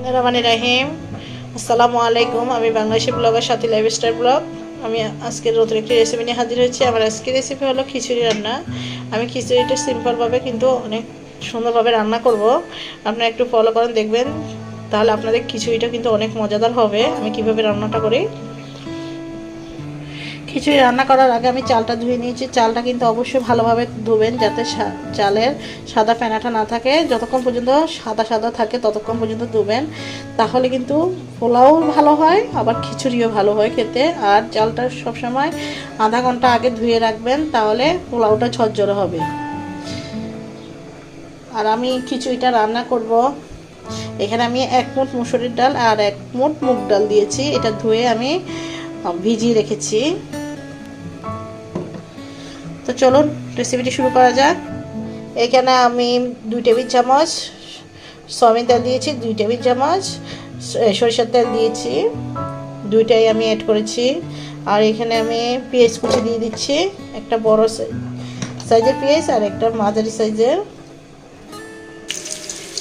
बिस्मिल्लाहिर्रहमानिर्रहीम আসসালামু আলাইকুম। আমি বাংলাদেশি ব্লগার সাথী লাইফস্টাইল ব্লগ। আমি আজকের নতুন একটি রেসিপি নিয়ে হাজির হয়েছি। আমার আজকের রেসিপি হলো খিচুড়ি রান্না। আমি খিচুড়িটা সিম্পলভাবে কিন্তু অনেক সুন্দরভাবে রান্না করব। আপনারা একটু ফলো করেন, দেখবেন তাহলে আপনাদের খিচুড়িটা কিন্তু অনেক মজাদার হবে। আমি কিভাবে রান্নাটা করি। খিচুড়ি রান্না করার আগে আমি চালটা ধুয়ে নিয়েছি। চালটা কিন্তু অবশ্যই ভালোভাবে ধুবেন, যাতে চালের সাদা ফেনাটা না থাকে। যতক্ষণ পর্যন্ত সাদা সাদা থাকে ততক্ষণ পর্যন্ত ধুবেন, তাহলে কিন্তু পোলাও ভালো হয়, আবার খিচুড়িও ভালো হয় খেতে। আর চালটা সবসময় আধা ঘন্টা আগে ধুয়ে রাখবেন, তাহলে পোলাওটা ঝরঝর হবে। আর আমি খিচুড়িটা রান্না করব। এখানে আমি 1 মুঠ মুসুরির ডাল আর 1 মুঠ মুগ ডাল দিয়েছি। এটা ধুয়ে আমি ভিজিয়ে রেখেছি। তো চলুন রেসিপিটি শুরু করা যাক। এখানে আমি 2 টেবিল চামচ সয়াবিন তেল দিয়েছি, 2 টেবিল চামচ সরিষার তেল দিয়েছি, দুইটাই আমি অ্যাড করেছি। আর এখানে আমি পেঁয়াজ কুচি দিয়ে দিচ্ছি, একটা বড় সাইজের পেঁয়াজ আর একটা মাঝারি সাইজের।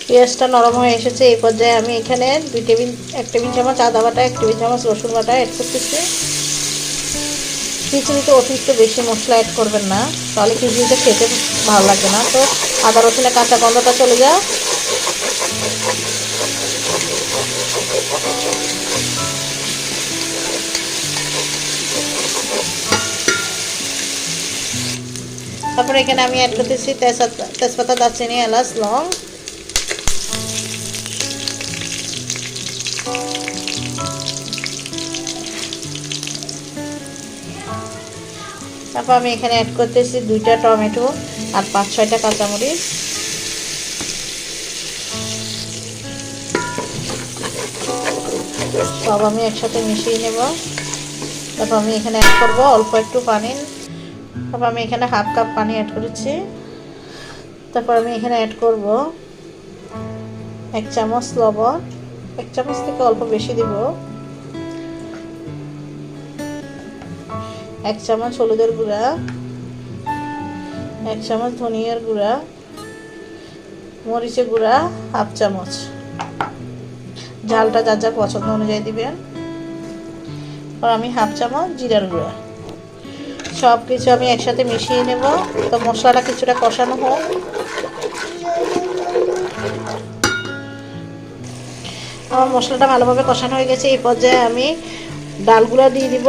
পেঁয়াজটা নরম হয়ে এসেছে। এই পর্যায়ে আমি এখানে 1 টেবিল চামচ আদা বাটা, 1 টেবিল চামচ রসুন বাটা অ্যাড করতেছি। খিচুড়িতে অতিরিক্ত বেশি মশলা অ্যাড করবেন না, তাহলে খিচুড়িটা খেতে ভালো লাগবে না। তো আদা রসুনের কাঁচা গন্ধটা চলে যায়। তারপরে এখানে আমি অ্যাড করতেছি তেজপাতা, দারচিনি, এলাচ, লং। তারপর আমি এখানে অ্যাড করতেছি 2টা টমেটো আর 5-6টা কাঁচামরিচ। সব আমি একসাথে মিশিয়ে নেব। তারপর আমি এখানে অ্যাড করব অল্প একটু পানি। তারপর আমি এখানে 1/2 কাপ পানি অ্যাড করেছি। তারপর আমি এখানে অ্যাড করব 1 চামচ লবণ, 1 চামচ থেকে অল্প বেশি দিব, 1 চামচ হলুদের গুঁড়া, 1 চামচ ধনিয়ার গুঁড়া, মরিচের গুঁড়া 1/2 চামচ। ঝালটা যার যার পছন্দ অনুযায়ী দিবেন। আর আমি 1/2 চামচ জিরার গুঁড়া। সব কিছু আমি একসাথে মিশিয়ে নেব। তো মশলাটা কিছুটা কষানো হোক। আমার মশলাটা ভালোভাবে কষানো হয়ে গেছে। এই পর্যায়ে আমি ডালগুলো দিয়ে দিব,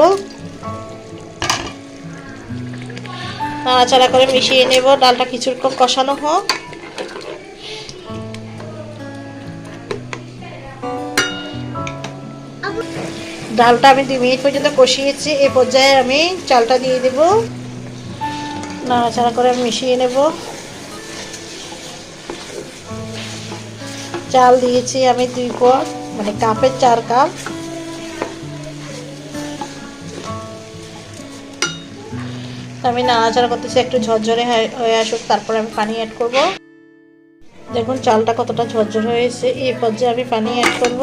নাড়াচাড়া করে মিশিয়ে নেব। ডালটা কিছুক্ষণ কষানো হোক। ডালটা আমি 2 মিনিট পর্যন্ত কষিয়েছি। এই পর্যায়ে আমি চালটা দিয়ে দেব, নাড়াচাড়া করে মিশিয়ে নেব। চাল দিয়েছি আমি 2 পট, মানে কাপের 4 কাপ। আমি নাড়াচাড়া করতেছি, একটু ঝরঝরে হয়ে আসুক, তারপরে আমি পানি অ্যাড করব। দেখুন চালটা কতটা ঝরঝর হয়েছে। এই পর্যায়ে আমি পানি অ্যাড করব।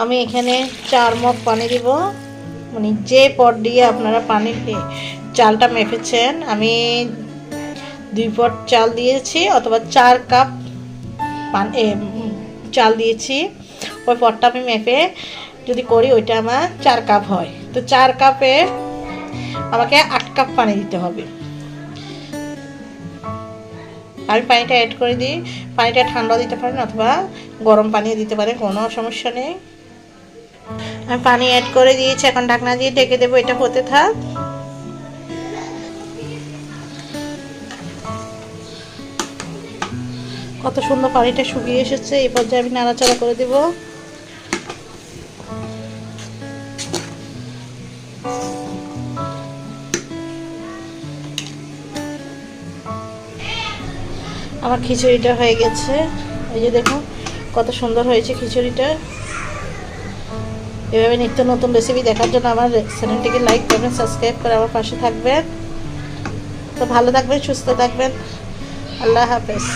আমি এখানে 4 মগ পানি দিব, মানে যে পট দিয়ে আপনারা পানি চালটা মেপেছেন। আমি 2 পট চাল দিয়েছি, অথবা 4 কাপ চাল দিয়েছি। ওই পটটা আমি মেপে যদি করি, ওইটা আমার 4 কাপ হয়। তো 4 কাপে আমাকে 8 কাপ পানি দিতে হবে। আমি পানিটা অ্যাড করে দিই। পানিটা ঠান্ডা দিতে পারেন অথবা গরম পানি দিতে পারেন, কোনো সমস্যা নেই। আমি পানি অ্যাড করে দিয়েছি। এখন ঢাকনা দিয়ে ঢেকে দেবো, এটা হতে থাক। কত সুন্দর পানিটা শুকিয়ে এসেছে। এই পর্যায়ে আমি নাড়াচাড়া করে দেব। আমার খিচুড়িটা হয়ে গেছে। এই যে দেখুন কত সুন্দর হয়েছে খিচুড়িটা। এভাবে নিত্য নতুন রেসিপি দেখার জন্য আমার চ্যানেলটিকে লাইক করবেন, সাবস্ক্রাইব করে আমার পাশে থাকবেন। তো ভালো থাকবেন, সুস্থ থাকবেন। আল্লাহ হাফেজ।